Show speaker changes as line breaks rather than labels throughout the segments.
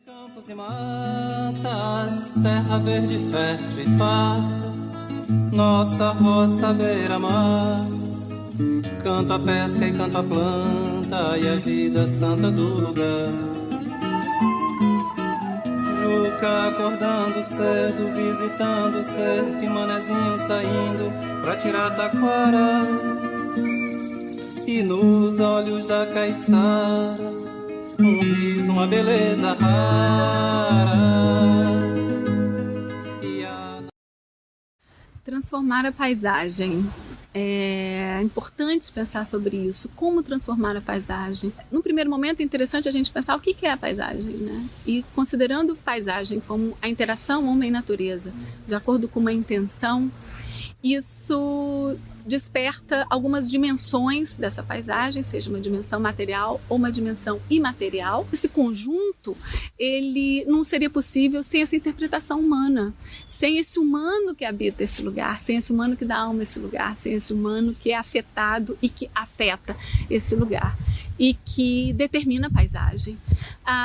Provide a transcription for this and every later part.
Campos e matas, terra verde, fértil e farta, nossa roça beira-mar. Canto a pesca e canto a planta e a vida santa do lugar. Juca acordando cedo, visitando o cerco e manezinho saindo pra tirar taquara. E nos olhos da caiçara um riso, uma beleza rara.
Transformar a paisagem. É importante pensar sobre isso. Como transformar a paisagem? No primeiro momento é interessante a gente pensar o que é a paisagem, né? E considerando paisagem como a interação homem-natureza, de acordo com uma intenção, isso desperta algumas dimensões dessa paisagem, seja uma dimensão material ou uma dimensão imaterial. Esse conjunto, ele não seria possível sem essa interpretação humana, sem esse humano que habita esse lugar, sem esse humano que dá alma a esse lugar, sem esse humano que é afetado e que afeta esse lugar e que determina a paisagem.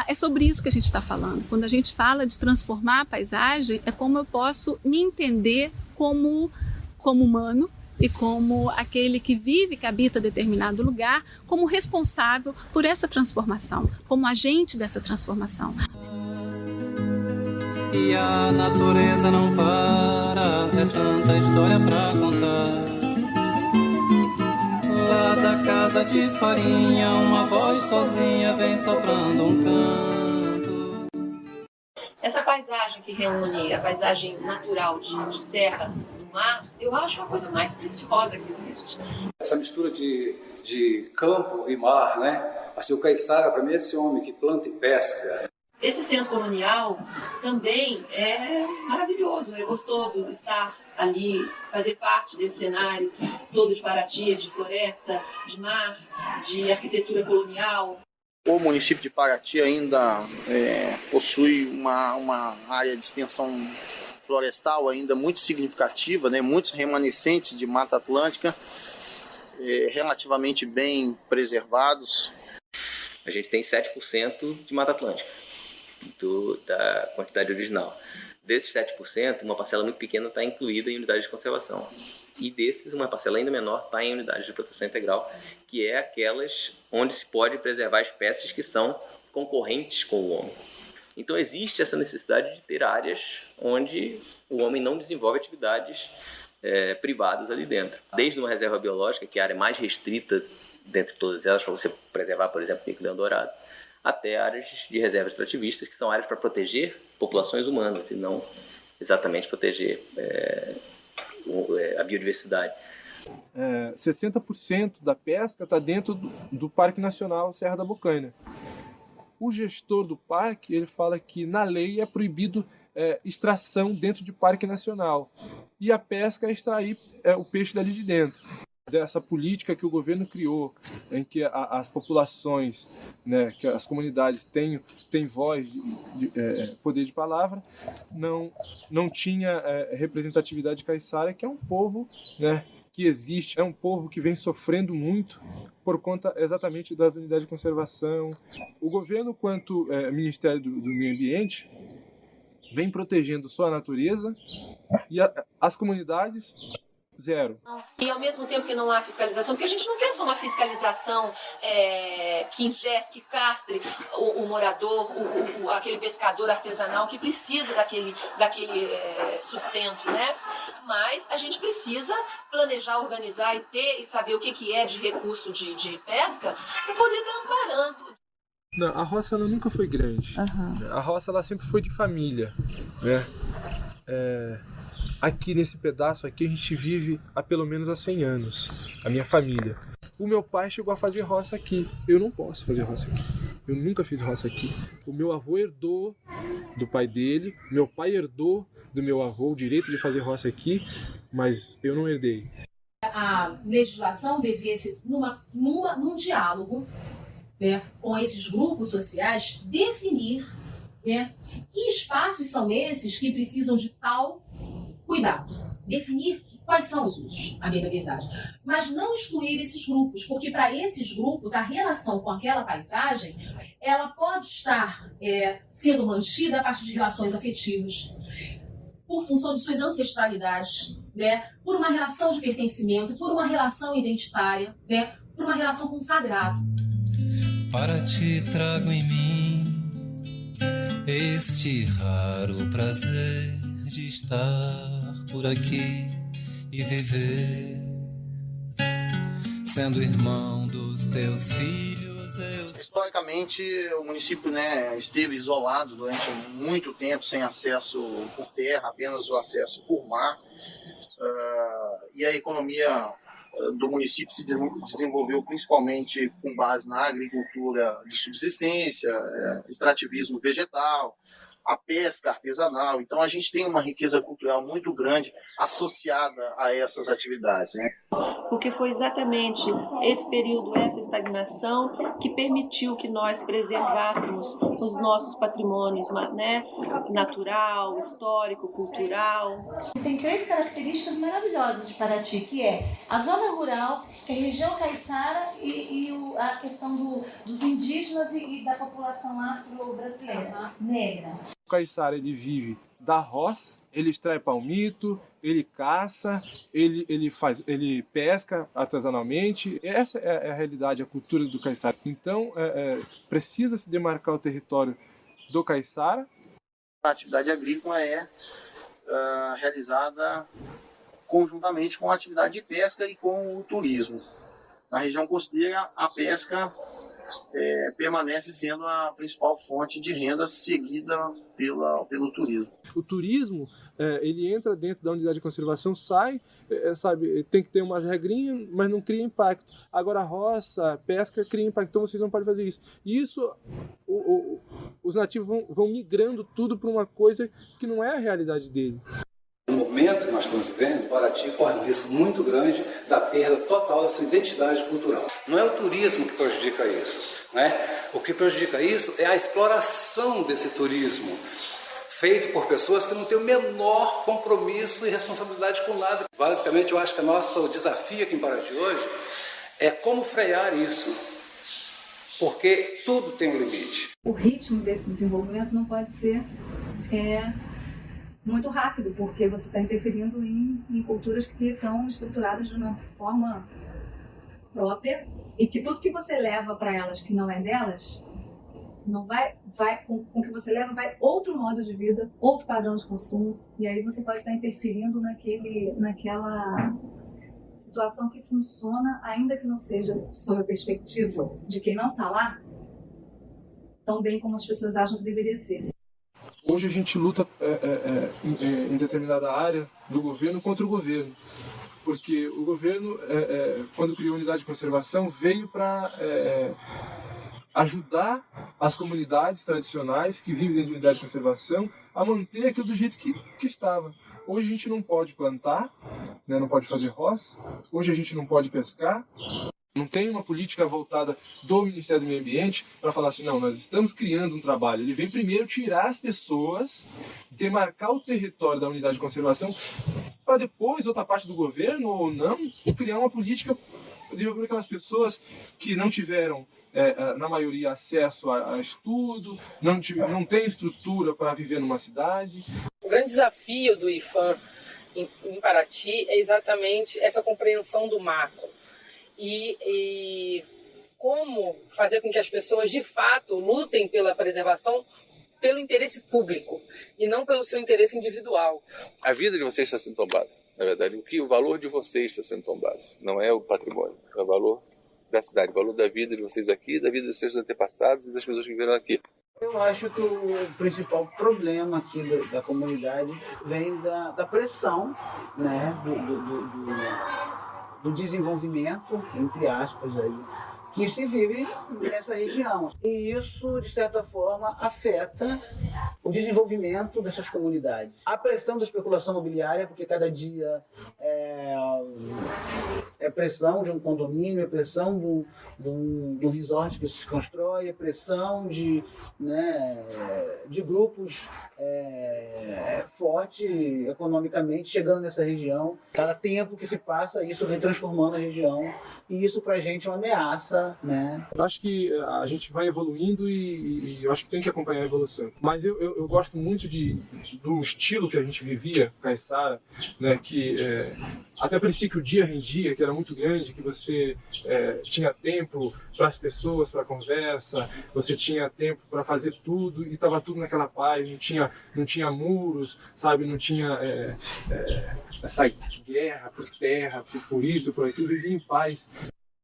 É sobre isso que a gente está falando. Quando a gente fala de transformar a paisagem, é como eu posso me entender como humano e como aquele que vive, que habita determinado lugar, como responsável por essa transformação, como agente dessa transformação.
E a natureza não para, é tanta história pra contar. Lá da casa de farinha, uma voz sozinha vem soprando um canto.
Essa paisagem que reúne a paisagem natural de serra, mar, eu acho a coisa mais preciosa que existe.
Essa mistura de campo e mar, né? Assim, o caiçara, para mim, é esse homem que planta e pesca.
Esse centro colonial também é maravilhoso, é gostoso estar ali, fazer parte desse cenário todo de Paraty, de floresta, de mar, de arquitetura colonial.
O município de Paraty ainda possui uma área de extensão florestal ainda muito significativa, né? Muitos remanescentes de Mata Atlântica relativamente bem preservados.
A gente tem 7% de Mata Atlântica da quantidade original. Desses 7%, uma parcela muito pequena está incluída em unidades de conservação. E desses, uma parcela ainda menor está em unidades de proteção integral, que é aquelas onde se pode preservar espécies que são concorrentes com o homem. Então existe essa necessidade de ter áreas onde o homem não desenvolve atividades privadas ali dentro. Desde uma reserva biológica, que é a área mais restrita dentre todas elas, para você preservar, por exemplo, o mico-leão dourado, até áreas de reservas extrativistas, que são áreas para proteger populações humanas e não exatamente proteger a biodiversidade.
60% da pesca está dentro do Parque Nacional Serra da Bocaina. O gestor do parque, ele fala que na lei é proibido extração dentro de parque nacional. E a pesca é extrair o peixe dali de dentro. Dessa política que o governo criou, em que as populações, né, que as comunidades têm voz, poder de palavra, não tinha representatividade caiçara, que é um povo, né, que existe, é um povo que vem sofrendo muito por conta exatamente das unidades de conservação. O governo, quanto Ministério do Meio Ambiente, vem protegendo só a natureza e as comunidades, zero.
E ao mesmo tempo que não há fiscalização, porque a gente não quer só uma fiscalização que ingesse, que castre o morador, aquele pescador artesanal que precisa daquele sustento, né? Mas a gente precisa planejar, organizar e saber o que é de recurso de pesca para poder estar amparando.
Não, a roça ela nunca foi grande. Uhum. A roça ela sempre foi de família, né? Aqui nesse pedaço aqui a gente vive há pelo menos há 100 anos, a minha família. O meu pai chegou a fazer roça aqui, eu não posso fazer roça aqui. Eu nunca fiz roça aqui. O meu avô herdou do pai dele, meu pai herdou do meu avô o direito de fazer roça aqui, mas eu não herdei.
A legislação devia ser num diálogo, né, com esses grupos sociais, definir, né, que espaços são esses que precisam de tal cuidado. Definir quais são os usos, a bem da verdade. Mas não excluir esses grupos, porque para esses grupos a relação com aquela paisagem ela pode estar sendo mantida a partir de relações afetivas, por função de suas ancestralidades, né, por uma relação de pertencimento, por uma relação identitária, né, por uma relação com o sagrado.
Para ti trago em mim este raro prazer de estar por aqui e viver, sendo irmão dos teus filhos.
Historicamente, o município, né, esteve isolado durante muito tempo, sem acesso por terra, apenas o acesso por mar. E a economia do município se desenvolveu principalmente com base na agricultura de subsistência, extrativismo vegetal, a pesca artesanal. Então a gente tem uma riqueza cultural muito grande associada a essas atividades, né?
Porque foi exatamente esse período, essa estagnação, que permitiu que nós preservássemos os nossos patrimônios, né, natural, histórico, cultural.
Tem 3 características maravilhosas de Paraty, que é a zona rural, que é a região caiçara e a questão dos indígenas e da população afro-brasileira, negra.
O caiçara, ele vive da roça, ele extrai palmito, ele caça, ele pesca artesanalmente. Essa é a realidade, a cultura do caiçara. Então, precisa se demarcar o território do caiçara.
A atividade agrícola é realizada conjuntamente com a atividade de pesca e com o turismo. Na região costeira, a pesca permanece sendo a principal fonte de renda, seguida pelo turismo.
O turismo, ele entra dentro da unidade de conservação, sai, tem que ter umas regrinhas, mas não cria impacto. Agora a roça, pesca, cria impacto, então vocês não podem fazer isso. E isso, os nativos vão migrando tudo para uma coisa que não é a realidade dele.
No momento que nós estamos vivendo, Paraty corre um risco muito grande da perda total da sua identidade cultural. Não é o turismo que prejudica isso, né? O que prejudica isso é a exploração desse turismo, feito por pessoas que não têm o menor compromisso e responsabilidade com nada. Basicamente, eu acho que o desafio aqui em Paraty hoje é como frear isso, porque tudo tem um limite.
O ritmo desse desenvolvimento não pode ser muito rápido, porque você está interferindo em culturas que estão estruturadas de uma forma própria e que tudo que você leva para elas que não é delas, não vai com o que você leva vai outro modo de vida, outro padrão de consumo, e aí você pode estar interferindo naquela situação que funciona, ainda que não seja sob a perspectiva de quem não está lá, tão bem como as pessoas acham que deveria ser.
Hoje a gente luta em determinada área do governo contra o governo, porque o governo, quando criou a unidade de conservação, veio para ajudar as comunidades tradicionais que vivem dentro de unidade de conservação a manter aquilo do jeito que estava. Hoje a gente não pode plantar, né, não pode fazer roça, hoje a gente não pode pescar. Não tem uma política voltada do Ministério do Meio Ambiente para falar assim, não, nós estamos criando um trabalho. Ele vem primeiro tirar as pessoas, demarcar o território da unidade de conservação, para depois, outra parte do governo ou não, criar uma política para aquelas pessoas que não tiveram, na maioria, acesso a estudo, não tem estrutura para viver numa cidade.
O grande desafio do IPHAN em Paraty é exatamente essa compreensão do macro. E como fazer com que as pessoas de fato lutem pela preservação pelo interesse público e não pelo seu interesse individual.
A vida de vocês está sendo tombada, na verdade. O valor de vocês está sendo tombado. Não é o patrimônio, é o valor da cidade, o valor da vida de vocês aqui, da vida dos seus antepassados e das pessoas que viveram aqui.
Eu acho que o principal problema aqui da comunidade vem da pressão, né, do desenvolvimento, entre aspas, aí, que se vive nessa região. E isso, de certa forma, afeta o desenvolvimento dessas comunidades. A pressão da especulação imobiliária, porque cada dia é pressão de um condomínio, é pressão do resort que se constrói, é pressão de grupos fortes economicamente chegando nessa região. Cada tempo que se passa, isso vem transformando a região, e isso pra gente é uma ameaça, né?
Eu acho que a gente vai evoluindo e eu acho que tem que acompanhar a evolução. Mas eu gosto muito do estilo que a gente vivia, Caiçara, né? Que até parecia que o dia rendia, que era muito grande, que você tinha tempo para as pessoas, para a conversa, você tinha tempo para fazer tudo e estava tudo naquela paz, não tinha muros, sabe? Não tinha essa guerra por terra, por isso, por aquilo, vivia em paz.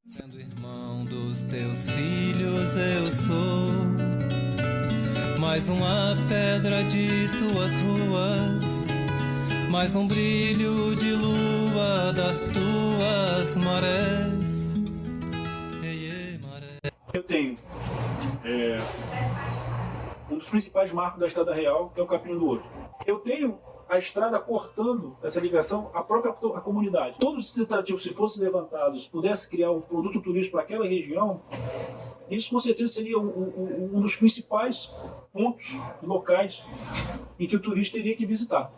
Sendo irmão dos teus filhos eu sou, mais uma pedra de tuas ruas, mais um brilho de lua das tuas marés. Ei, maré.
Eu tenho um dos principais marcos da Estrada Real, que é o Capinho do Ouro. Eu tenho a estrada cortando essa ligação à própria comunidade. Todos esses atrativos, se fossem levantados, pudessem criar um produto turístico para aquela região, isso com certeza seria um dos principais pontos locais em que o turista teria que visitar.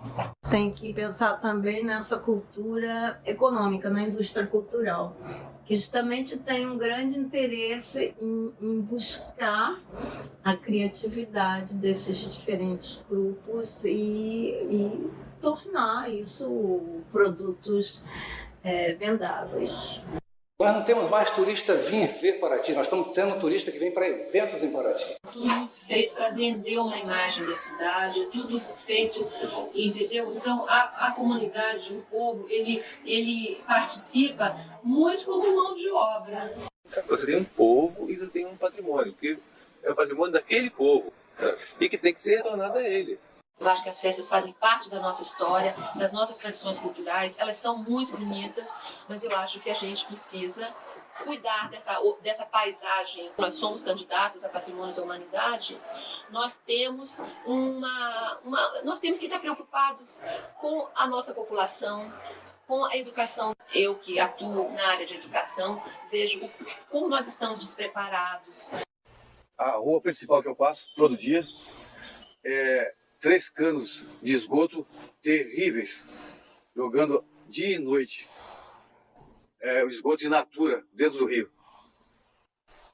Tem que pensar também nessa cultura econômica, na indústria cultural, que justamente tem um grande interesse em buscar a criatividade desses diferentes grupos e tornar isso produtos vendáveis.
Nós não temos mais turista vir ver Paraty, nós estamos tendo turista que vem para eventos em Paraty.
Tudo feito para vender uma imagem da cidade, tudo feito, entendeu? Então a comunidade, o povo, ele participa muito como mão de obra.
Você tem um povo e você tem um patrimônio, que é o patrimônio daquele povo, né? E que tem que ser retornado a ele.
Eu acho que as festas fazem parte da nossa história, das nossas tradições culturais, elas são muito bonitas, mas eu acho que a gente precisa cuidar dessa paisagem. Nós somos candidatos a Patrimônio da Humanidade, nós temos que estar preocupados com a nossa população, com a educação. Eu que atuo na área de educação, vejo como nós estamos despreparados.
A rua principal que eu passo todo dia é 3 canos de esgoto terríveis, jogando dia e noite. O esgoto in natura dentro do rio.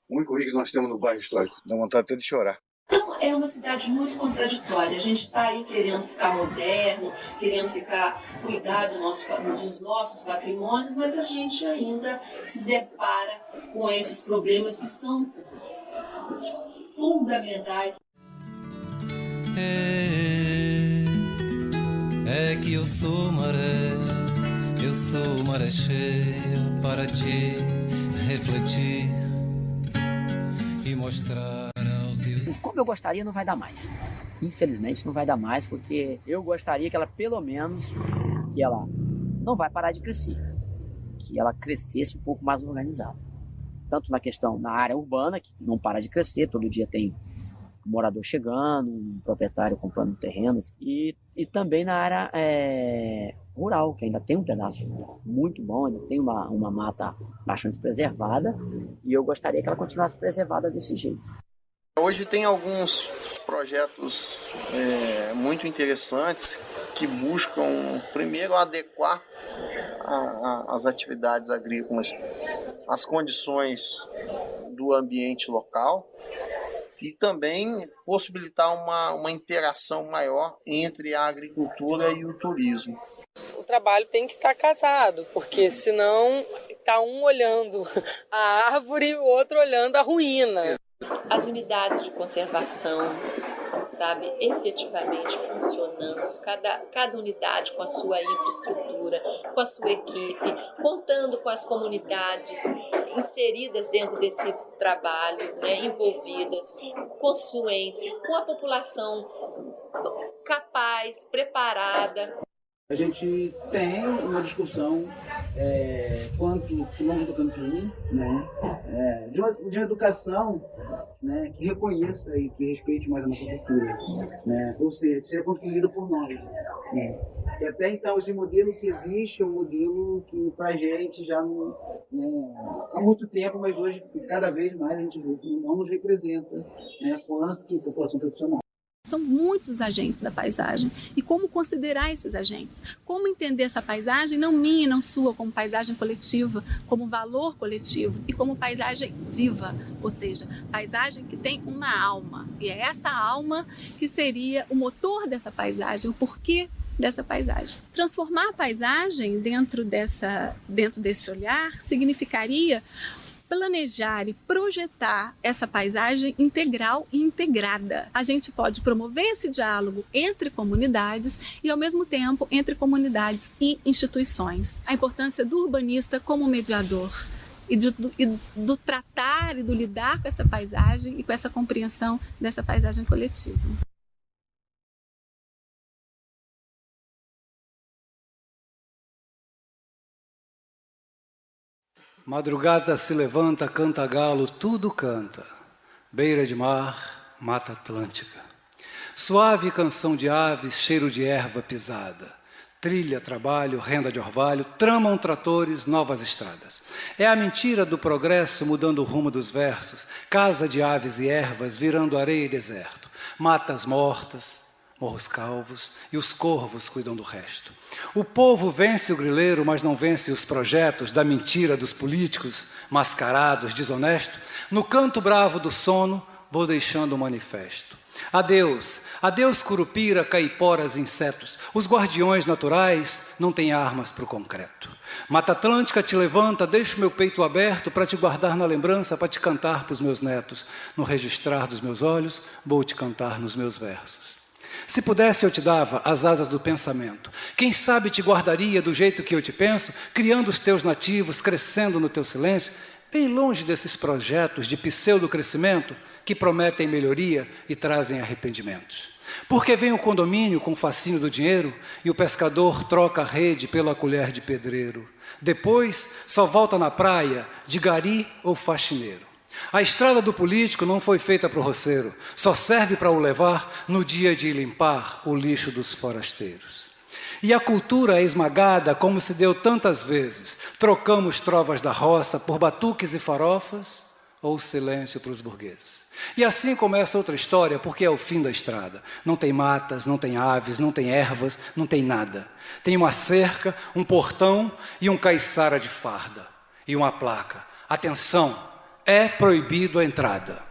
O único rio que nós temos no bairro histórico. Dá vontade até de chorar.
Então, é uma cidade muito contraditória. A gente está aí querendo ficar moderno, querendo cuidar dos nossos patrimônios, mas a gente ainda se depara com esses problemas que são fundamentais.
É que eu sou maré cheia para te refletir e mostrar ao teu...
Como eu gostaria, não vai dar mais. Infelizmente não vai dar mais, porque eu gostaria que ela, pelo menos, que ela não vai parar de crescer, que ela crescesse um pouco mais organizada. Tanto na área urbana, que não para de crescer, todo dia tem um morador chegando, um proprietário comprando um terreno, e também na área rural, que ainda tem um pedaço muito bom, ainda tem uma mata bastante preservada, e eu gostaria que ela continuasse preservada desse jeito.
Hoje tem alguns projetos muito interessantes que buscam, primeiro, adequar as atividades agrícolas às condições do ambiente local e também possibilitar uma interação maior entre a agricultura e o turismo.
O trabalho tem que estar casado, porque senão está um olhando a árvore e o outro olhando a ruína.
As unidades de conservação, sabe, efetivamente funcionando, cada unidade com a sua infraestrutura, com a sua equipe, contando com as comunidades inseridas dentro desse trabalho, né, envolvidas, com a população capaz, preparada.
A gente tem uma discussão quanto quilombo do Campinho, né? De uma educação, né, que reconheça e que respeite mais a nossa cultura, né? Ou seja, que seja construída por nós. Né? E até então esse modelo que existe é um modelo que pra gente já não, né, há muito tempo, mas hoje cada vez mais a gente vê que não nos representa, né, quanto população tradicional.
São muitos os agentes da paisagem. E como considerar esses agentes? Como entender essa paisagem, não minha, não sua, como paisagem coletiva, como valor coletivo e como paisagem viva, ou seja, paisagem que tem uma alma. E é essa alma que seria o motor dessa paisagem, o porquê dessa paisagem. Transformar a paisagem dentro desse olhar significaria planejar e projetar essa paisagem integral e integrada. A gente pode promover esse diálogo entre comunidades e, ao mesmo tempo, entre comunidades e instituições. A importância do urbanista como mediador e do tratar e do lidar com essa paisagem e com essa compreensão dessa paisagem coletiva.
Madrugada se levanta, canta galo, tudo canta. Beira de mar, mata atlântica. Suave canção de aves, cheiro de erva pisada. Trilha, trabalho, renda de orvalho, tramam tratores, novas estradas. É a mentira do progresso mudando o rumo dos versos. Casa de aves e ervas virando areia e deserto. Matas mortas, morros calvos e os corvos cuidam do resto. O povo vence o grileiro, mas não vence os projetos da mentira dos políticos, mascarados, desonestos. No canto bravo do sono, vou deixando um manifesto. Adeus, adeus curupira, caiporas, insetos. Os guardiões naturais não têm armas para o concreto. Mata Atlântica te levanta, deixa o meu peito aberto para te guardar na lembrança, para te cantar para os meus netos. No registrar dos meus olhos, vou te cantar nos meus versos. Se pudesse, eu te dava as asas do pensamento. Quem sabe te guardaria do jeito que eu te penso, criando os teus nativos, crescendo no teu silêncio, bem longe desses projetos de pseudo-crescimento que prometem melhoria e trazem arrependimentos. Porque vem o condomínio com o fascínio do dinheiro e o pescador troca a rede pela colher de pedreiro. Depois, só volta na praia de gari ou faxineiro. A estrada do político não foi feita para o roceiro, só serve para o levar no dia de limpar o lixo dos forasteiros. E a cultura é esmagada como se deu tantas vezes. Trocamos trovas da roça por batuques e farofas ou silêncio para os burgueses. E assim começa outra história, porque é o fim da estrada. Não tem matas, não tem aves, não tem ervas, não tem nada. Tem uma cerca, um portão e um caiçara de farda. E uma placa. Atenção! É proibido a entrada.